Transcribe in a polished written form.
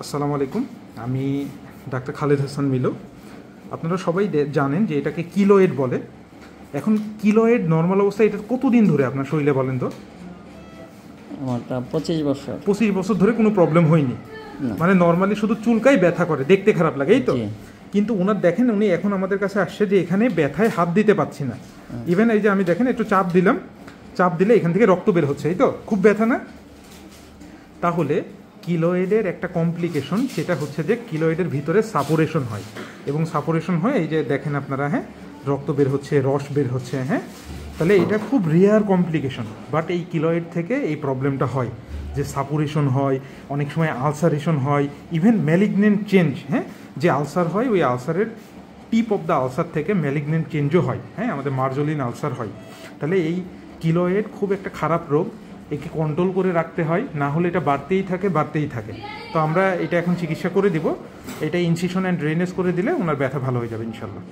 আসসালামু আলাইকুম। আমি ডাক্তার খালেদ হাসান মিলো। আপনারা সবাই জানেন যে এটাকে কিলোয়েড বলে। এখন কিলোয়েড নর্মাল অবস্থায় এটা কতদিন ধরে আপনার শরীরে বলেন তো? আমারটা 25 বছর। 25 বছর ধরে কোনো প্রবলেম হয়নি? মানে নর্মালি শুধু চুলকাই ব্যথা করে, দেখতে খারাপ লাগে, এই তো? কিন্তু ওনার দেখেন উনি এখন আমাদের কাছে আসছে যে এখানে ব্যথায় হাত দিতে পারছি না। ইভেন এই যে আমি দেখেন একটু চাপ দিলাম, চাপ দিলে এখান থেকে রক্ত বের হচ্ছে, এই তো? খুব ব্যথা না? তাহলে কিলোয়েডের একটা কমপ্লিকেশন সেটা হচ্ছে যে কিলোয়েডের ভিতরে সাপোরেশন হয়, এবং সাপোরেশন হয় এই যে দেখেন আপনারা, হ্যাঁ, রক্ত বের হচ্ছে, রস বের হচ্ছে, হ্যাঁ। তাহলে এটা খুব রেয়ার কমপ্লিকেশন, বাট এই কিলোয়েড থেকে এই প্রবলেমটা হয় যে সাপোরেশন হয়, অনেক সময় আলসারেশন হয়, ইভেন ম্যালিগনেন্ট চেঞ্জ, হ্যাঁ, যে আলসার হয় ওই আলসারের টিপ অফ দ্য আলসার থেকে ম্যালিগনেন্ট চেঞ্জও হয়, হ্যাঁ, আমাদের মার্জলিন আলসার হয়। তাহলে এই কিলোয়েড খুব একটা খারাপ রোগ, একে কন্ট্রোল করে রাখতে হয়, না হলে এটা বাড়তেই থাকে। তো আমরা এটা এখন চিকিৎসা করে দিব, এটা ইনসিশন অ্যান্ড ড্রেনেজ করে দিলে ওনার ব্যথা ভালো হয়ে যাবে ইনশাল্লাহ।